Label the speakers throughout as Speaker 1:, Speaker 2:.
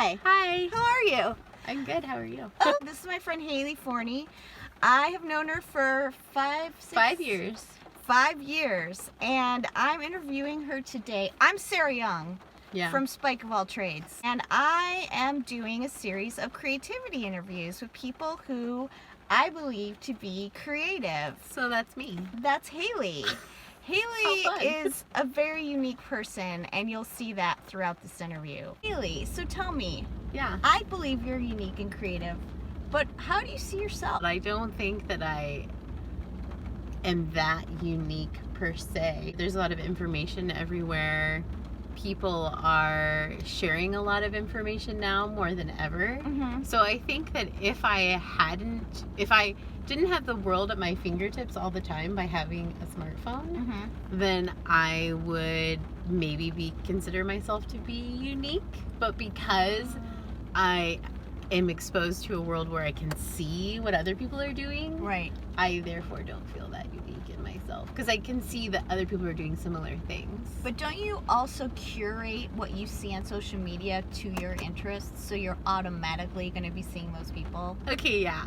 Speaker 1: Hi.
Speaker 2: Hi.
Speaker 1: How are you?
Speaker 2: I'm good. How are you?
Speaker 1: This is my friend Hayley Forney. I have known her for
Speaker 2: 5 years.
Speaker 1: 5 years, and I'm interviewing her today. I'm Sarah Young from Spike of All Trades, and I am doing a series of creativity interviews with people who I believe to be creative.
Speaker 2: So that's me.
Speaker 1: That's Hayley. Hayley is a very unique person, and you'll see that throughout this interview. Hayley, so tell me.
Speaker 2: Yeah.
Speaker 1: I believe you're unique and creative, but how do you see yourself?
Speaker 2: I don't think that I am that unique per se. There's a lot of information everywhere. People are sharing a lot of information now more than ever.
Speaker 1: Mm-hmm.
Speaker 2: So I think that if I didn't have the world at my fingertips all the time by having a smartphone, then I would maybe consider myself to be unique. But because I am exposed to a world where I can see what other people are doing,
Speaker 1: Right.
Speaker 2: I therefore don't feel that unique in myself because I can see that other people are doing similar things.
Speaker 1: But don't you also curate what you see on social media to your interests, so you're automatically going to be seeing those people?
Speaker 2: Okay, yeah.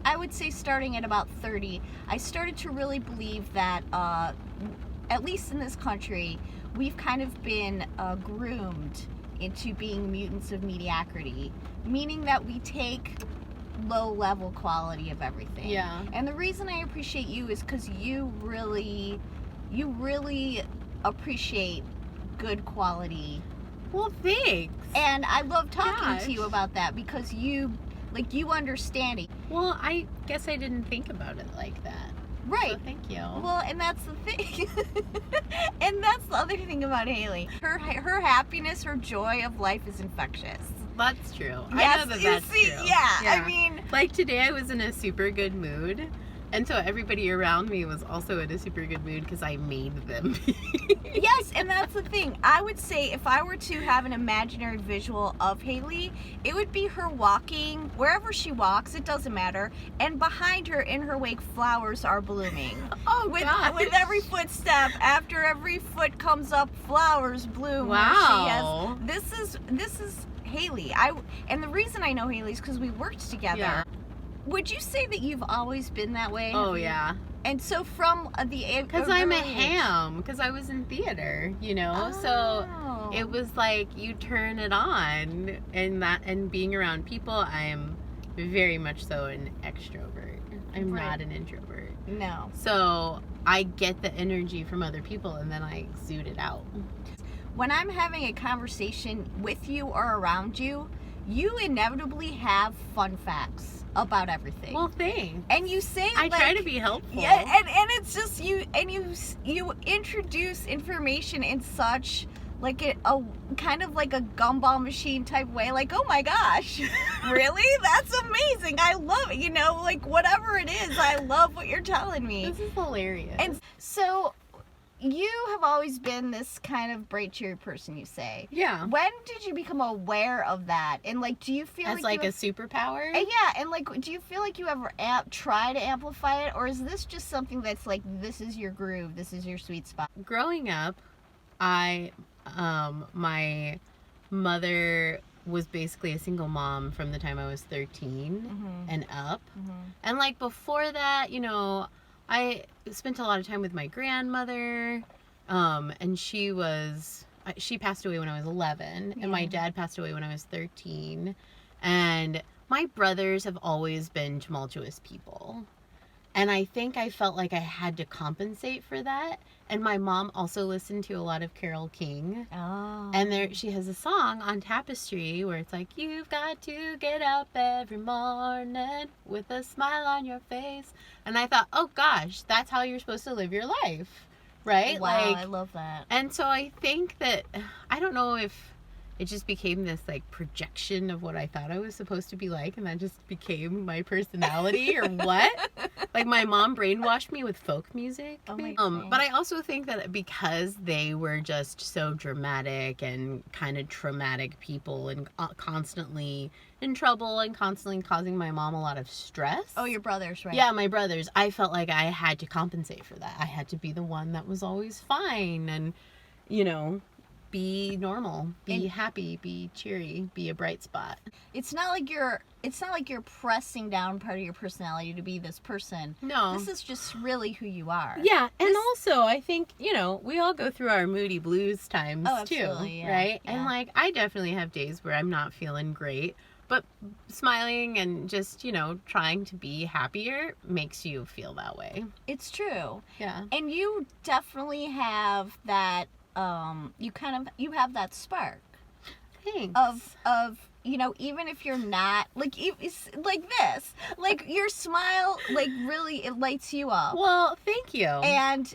Speaker 1: I would say starting at about 30, I started to really believe that, at least in this country, we've kind of been groomed into being mutants of mediocrity, meaning that we take low-level quality of everything.
Speaker 2: Yeah.
Speaker 1: And the reason I appreciate you is because you really appreciate good quality.
Speaker 2: Well, thanks.
Speaker 1: And I love talking to you about that because you understand it.
Speaker 2: Well, I guess I didn't think about it like that.
Speaker 1: Right.
Speaker 2: So thank you.
Speaker 1: Well, and that's the thing. And that's the other thing about Hayley. Her happiness, her joy of life is infectious.
Speaker 2: That's true.
Speaker 1: Yes,
Speaker 2: I know that's true.
Speaker 1: Yeah, I mean...
Speaker 2: Like today I was in a super good mood. And so everybody around me was also in a super good mood because I made them be.
Speaker 1: Yes, and that's the thing. I would say if I were to have an imaginary visual of Hayley, it would be her walking wherever she walks, it doesn't matter, and behind her, in her wake, flowers are blooming.
Speaker 2: Oh,
Speaker 1: gosh. With every footstep, after every foot comes up, flowers bloom.
Speaker 2: Wow.
Speaker 1: This is Hayley. And the reason I know Hayley is because we worked together.
Speaker 2: Yeah.
Speaker 1: Would you say that you've always been that way?
Speaker 2: Oh, yeah.
Speaker 1: And so from the...
Speaker 2: Because I'm a ham. Because I was in theater, you know?
Speaker 1: Oh.
Speaker 2: So it was like you turn it on. And being around people, I'm very much so an extrovert. I'm not an introvert.
Speaker 1: No.
Speaker 2: So I get the energy from other people and then I exude it out.
Speaker 1: When I'm having a conversation with you or around you, you inevitably have fun facts about everything.
Speaker 2: Well, thanks.
Speaker 1: And you say
Speaker 2: I try to be helpful.
Speaker 1: Yeah, and it's just you introduce information in such like a kind of like a gumball machine type way, like, oh my gosh, really? That's amazing. I love it. You know, like whatever it is, I love what you're telling me.
Speaker 2: This is hilarious.
Speaker 1: And so you have always been this kind of bright, cheery person, you say.
Speaker 2: Yeah.
Speaker 1: When did you become aware of that? And, like, do you feel
Speaker 2: like a superpower?
Speaker 1: Yeah, and, like, do you feel like you ever try to amplify it? Or is this just something that's, like, this is your groove, this is your sweet spot?
Speaker 2: Growing up, my mother was basically a single mom from the time I was 13 and up. And, like, before that, you know, I spent a lot of time with my grandmother, and she passed away when I was 11, and my dad passed away when I was 13, and my brothers have always been tumultuous people, and I think I felt like I had to compensate for that, and my mom also listened to a lot of Carole King, and she has a song on Tapestry where it's like, you've got to get up every morning with a smile on your face, and I thought, oh gosh, that's how you're supposed to live your life, right?
Speaker 1: Wow,
Speaker 2: like,
Speaker 1: I love that.
Speaker 2: And so I think that, I don't know if it just became this like projection of what I thought I was supposed to be like, and that just became my personality or what. Like my mom brainwashed me with folk music.
Speaker 1: Oh my goodness.
Speaker 2: But I also think that because they were just so dramatic and kind of traumatic people and constantly in trouble and constantly causing my mom a lot of stress.
Speaker 1: Oh, your brothers, right?
Speaker 2: Yeah, my brothers. I felt like I had to compensate for that. I had to be the one that was always fine, and you know, be normal, be happy, be cheery, be a bright spot.
Speaker 1: It's not like you're pressing down part of your personality to be this person.
Speaker 2: No.
Speaker 1: This is just really who you are.
Speaker 2: Yeah, and also I think, we all go through our moody blues times too,
Speaker 1: yeah.
Speaker 2: right?
Speaker 1: Yeah.
Speaker 2: And like I definitely have days where I'm not feeling great, but smiling and just, trying to be happier makes you feel that way.
Speaker 1: It's true.
Speaker 2: Yeah.
Speaker 1: And you definitely have that you have that spark.
Speaker 2: Thanks.
Speaker 1: Of even if you're not it's like this, like your smile, like really it lights you up.
Speaker 2: Well, thank you.
Speaker 1: And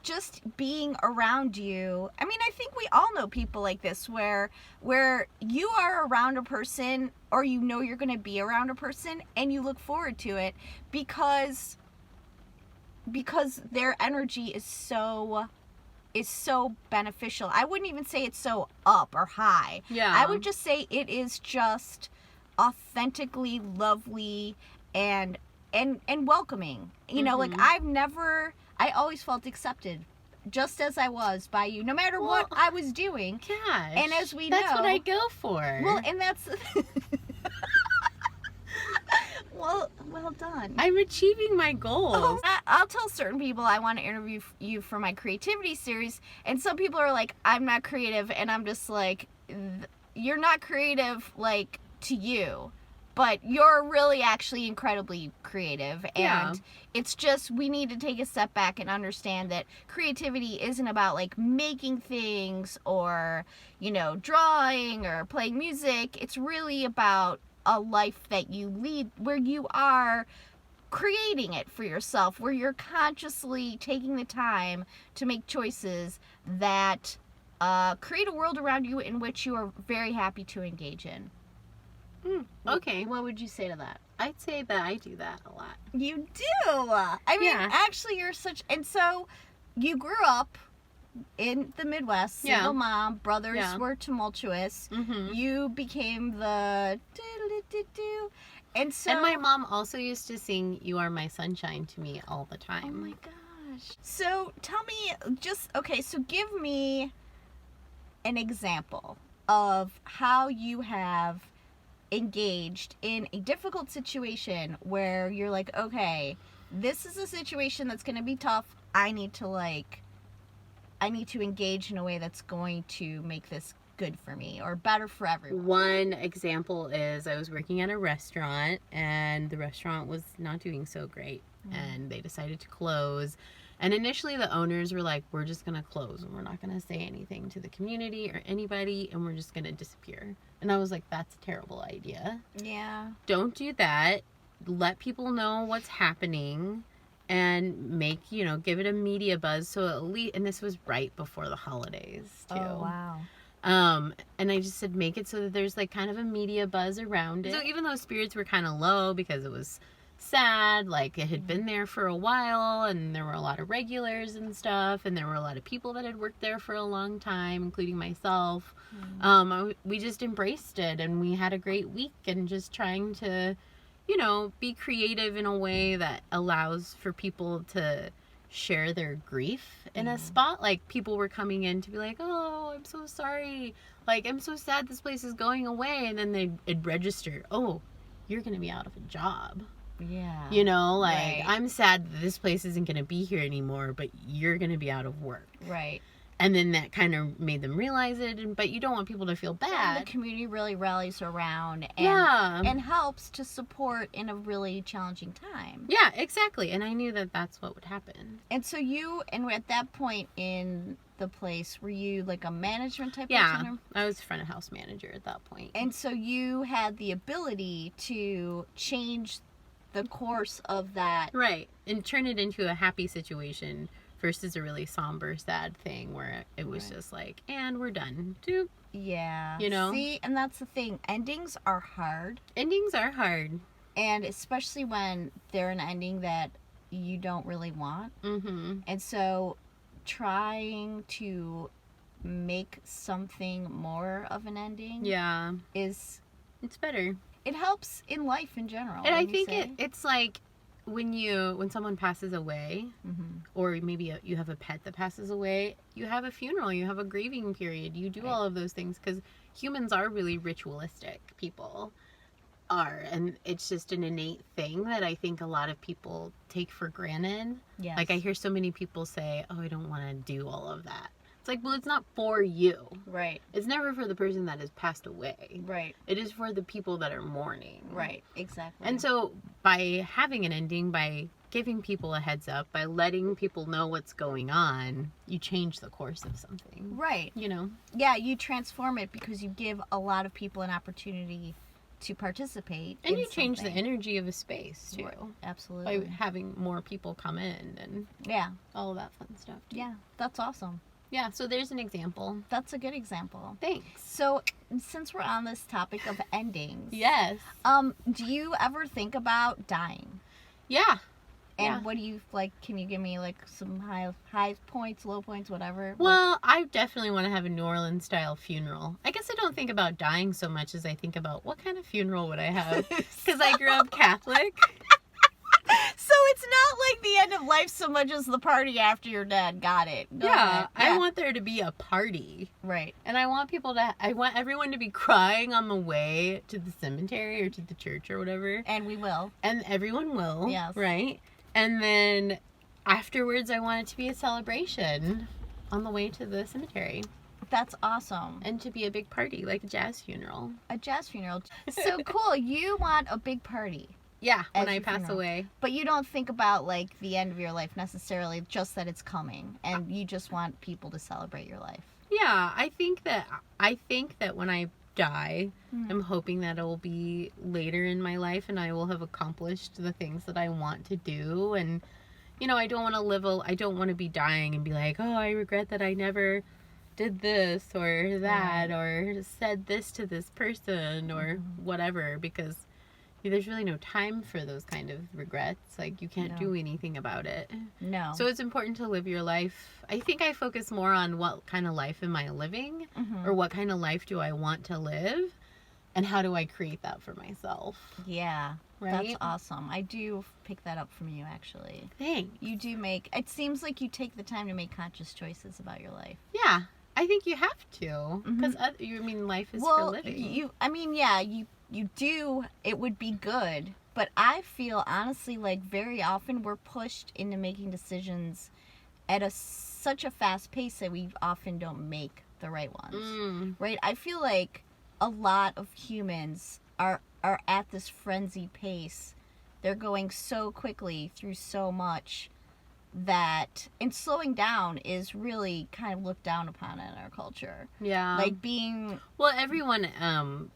Speaker 1: just being around you, I mean, I think we all know people like this where you are around a person, or you're going to be around a person and you look forward to it because their energy is so beneficial. I wouldn't even say it's so up or high.
Speaker 2: Yeah.
Speaker 1: I would just say it is just authentically lovely and welcoming. Like I always felt accepted just as I was by you, no matter what I was doing.
Speaker 2: Gosh.
Speaker 1: And as we
Speaker 2: that's
Speaker 1: know,
Speaker 2: what I go for.
Speaker 1: Well, and that's well done.
Speaker 2: I'm achieving my goals.
Speaker 1: I'll tell certain people I want to interview you for my creativity series, and some people are like, I'm not creative, and I'm just like, you're not creative, like, to you, but you're really actually incredibly creative. And it's just, we need to take a step back and understand that creativity isn't about like making things or, drawing or playing music. It's really about a life that you lead where you are creating it for yourself, where you're consciously taking the time to make choices that create a world around you in which you are very happy to engage in.
Speaker 2: Okay.
Speaker 1: What would you say to that?
Speaker 2: I'd say that I do that a lot.
Speaker 1: You do. I mean, actually, you're such... And so, you grew up in the Midwest, single mom, brothers were tumultuous. Mm-hmm. You became the... And so...
Speaker 2: And my mom also used to sing "You Are My Sunshine" to me all the time.
Speaker 1: Oh my gosh. So, tell me, so give me an example of how you have engaged in a difficult situation where you're like, okay, this is a situation that's going to be tough. I need to engage in a way that's going to make this good for me or better for everyone.
Speaker 2: One example is I was working at a restaurant and the restaurant was not doing so great, and they decided to close. And initially the owners were like, we're just going to close and we're not going to say anything to the community or anybody, and we're just going to disappear. And I was like, that's a terrible idea.
Speaker 1: Yeah.
Speaker 2: Don't do that. Let people know what's happening and make, give it a media buzz. So at least, and this was right before the holidays too.
Speaker 1: Oh, wow.
Speaker 2: And I just said, make it so that there's like kind of a media buzz around it. So even though spirits were kind of low because it was sad, like it had been there for a while and there were a lot of regulars and stuff, and there were a lot of people that had worked there for a long time, including myself. We just embraced it and we had a great week, and just trying to, be creative in a way that allows for people to share their grief in a spot. Like people were coming in to be like, oh, I'm so sorry, like I'm so sad this place is going away, and then it'd register, oh, you're gonna be out of a job.
Speaker 1: Yeah.
Speaker 2: Right. I'm sad that this place isn't going to be here anymore, but you're going to be out of work.
Speaker 1: Right.
Speaker 2: And then that kind of made them realize it, but you don't want people to feel bad.
Speaker 1: And the community really rallies around and helps to support in a really challenging time.
Speaker 2: Yeah, exactly. And I knew that that's what would happen.
Speaker 1: And so at that point in the place, were you like a management type person?
Speaker 2: Yeah, I was front of house manager at that point.
Speaker 1: And so you had the ability to change the course of that.
Speaker 2: Right. And turn it into a happy situation versus a really somber, sad thing where it was just like, and we're done. Doop.
Speaker 1: Yeah.
Speaker 2: See,
Speaker 1: and that's the thing. Endings are hard.
Speaker 2: Endings are hard.
Speaker 1: And especially when they're an ending that you don't really want.
Speaker 2: Mm-hmm.
Speaker 1: And so trying to make something more of an ending
Speaker 2: it's better.
Speaker 1: It helps in life in general.
Speaker 2: And I think it's like when someone passes away, or maybe you have a pet that passes away, you have a funeral, you have a grieving period, you do all of those things, because humans are really ritualistic. People are, and it's just an innate thing that I think a lot of people take for granted.
Speaker 1: Yes.
Speaker 2: Like, I hear so many people say, oh, I don't want to do all of that. It's like, well, it's not for you.
Speaker 1: Right.
Speaker 2: It's never for the person that has passed away.
Speaker 1: Right.
Speaker 2: It is for the people that are mourning.
Speaker 1: Right. Exactly.
Speaker 2: And so by having an ending, by giving people a heads up, by letting people know what's going on, you change the course of something.
Speaker 1: Right.
Speaker 2: You know?
Speaker 1: Yeah, you transform it because you give a lot of people an opportunity to participate.
Speaker 2: And you change the energy of a space, too.
Speaker 1: Right. Absolutely.
Speaker 2: By having more people come in and all of that fun stuff, too.
Speaker 1: Yeah, that's awesome.
Speaker 2: Yeah, so there's an example.
Speaker 1: That's a good example.
Speaker 2: Thanks.
Speaker 1: So, since we're on this topic of endings,
Speaker 2: Yes.
Speaker 1: Do you ever think about dying?
Speaker 2: Yeah.
Speaker 1: And what do you like? Can you give me like some high points, low points, whatever?
Speaker 2: Well, I definitely want to have a New Orleans style funeral. I guess I don't think about dying so much as I think about what kind of funeral would I have, because I grew up Catholic.
Speaker 1: So it's not like the end of life so much as the party after you're dead. Got it. Go ahead.
Speaker 2: I want there to be a party.
Speaker 1: Right.
Speaker 2: And I want everyone to be crying on the way to the cemetery or to the church or whatever.
Speaker 1: And we will.
Speaker 2: And everyone will.
Speaker 1: Yes.
Speaker 2: Right? And then afterwards, I want it to be a celebration on the way to the cemetery.
Speaker 1: That's awesome.
Speaker 2: And to be a big party, like a jazz funeral.
Speaker 1: A jazz funeral. So cool. You want a big party.
Speaker 2: Yeah, when
Speaker 1: As
Speaker 2: I
Speaker 1: your
Speaker 2: pass
Speaker 1: funeral.
Speaker 2: away.
Speaker 1: But you don't think about like the end of your life necessarily, just that it's coming, and you just want people to celebrate your life.
Speaker 2: Yeah, I think that when I die, I'm hoping that it will be later in my life and I will have accomplished the things that I want to do. And you know, I don't want to be dying and be like, oh, I regret that I never did this or that or said this to this person or whatever, because there's really no time for those kind of regrets. Like, you can't do anything about it.
Speaker 1: No.
Speaker 2: So it's important to live your life. I think I focus more on what kind of life am I living, or what kind of life do I want to live, and how do I create that for myself.
Speaker 1: Yeah.
Speaker 2: Right?
Speaker 1: That's awesome. I do pick that up from you, actually.
Speaker 2: Thanks.
Speaker 1: You do it seems like you take the time to make conscious choices about your life.
Speaker 2: Yeah. I think you have to. Because, life is for living.
Speaker 1: You do, it would be good, but I feel honestly like very often we're pushed into making decisions at such a fast pace that we often don't make the right ones. Right? I feel like a lot of humans are at this frenzied pace. They're going so quickly through so much and slowing down is really kind of looked down upon in our culture.
Speaker 2: Yeah.
Speaker 1: Like being...
Speaker 2: Well, everyone,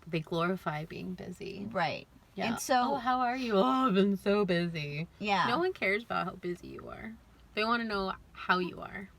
Speaker 2: they glorify being busy.
Speaker 1: Right.
Speaker 2: Yeah.
Speaker 1: And so...
Speaker 2: Oh, how are you? Oh, I've been so busy.
Speaker 1: Yeah.
Speaker 2: No one cares about how busy you are. They want to know how you are.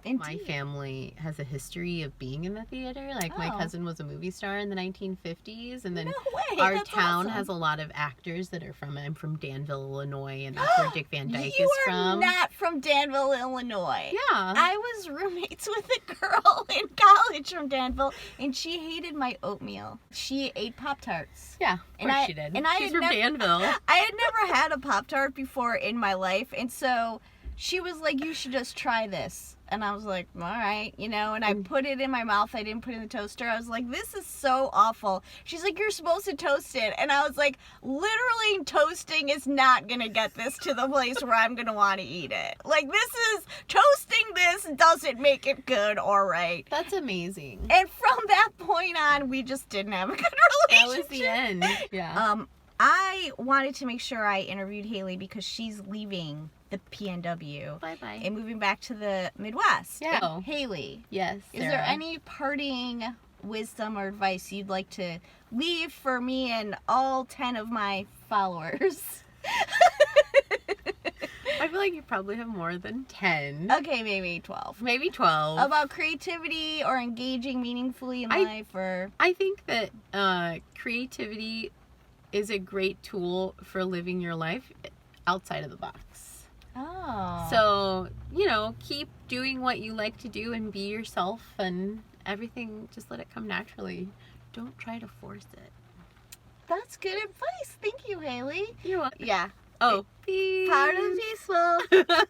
Speaker 1: Indeed.
Speaker 2: My family has a history of being in the theater. Like, my cousin was a movie star in the 1950s, and then
Speaker 1: No way,
Speaker 2: our
Speaker 1: that's
Speaker 2: town
Speaker 1: awesome.
Speaker 2: has a lot of actors that are from. I'm from Danville, Illinois, and that's where Dick Van Dyke
Speaker 1: You
Speaker 2: is
Speaker 1: are
Speaker 2: from.
Speaker 1: not from Danville, Illinois.
Speaker 2: Yeah.
Speaker 1: I was roommates with a girl in college from Danville, and she hated my oatmeal. She ate Pop-Tarts.
Speaker 2: Yeah, of
Speaker 1: And
Speaker 2: course
Speaker 1: I-
Speaker 2: she did.
Speaker 1: and I
Speaker 2: She's
Speaker 1: had
Speaker 2: from Danville.
Speaker 1: I had never had a Pop-Tart before in my life, and so she was like, you should just try this. And I was like, all right, and I put it in my mouth. I didn't put it in the toaster. I was like, this is so awful. She's like, you're supposed to toast it. And I was like, literally toasting is not going to get this to the place where I'm going to want to eat it. Like, toasting this doesn't make it good or right.
Speaker 2: That's amazing.
Speaker 1: And from that point on, we just didn't have a good
Speaker 2: That
Speaker 1: relationship.
Speaker 2: was the end. Yeah.
Speaker 1: I wanted to make sure I interviewed Hayley because she's leaving the PNW
Speaker 2: Bye-bye.
Speaker 1: and moving back to the Midwest.
Speaker 2: Yeah.
Speaker 1: And Hayley,
Speaker 2: Yes,
Speaker 1: is there
Speaker 2: Sarah.
Speaker 1: any parting wisdom or advice you'd like to leave for me and all 10 of my followers?
Speaker 2: I feel like you probably have more than 10.
Speaker 1: Okay, maybe 12.
Speaker 2: Maybe 12.
Speaker 1: About creativity or engaging meaningfully in life, or...
Speaker 2: I think that creativity is a great tool for living your life outside of the box.
Speaker 1: Oh.
Speaker 2: So, keep doing what you like to do and be yourself, and everything, just let it come naturally. Don't try to force it.
Speaker 1: That's good advice. Thank you, Hayley.
Speaker 2: You're welcome.
Speaker 1: Yeah.
Speaker 2: Oh, peace.
Speaker 1: Part of peaceful.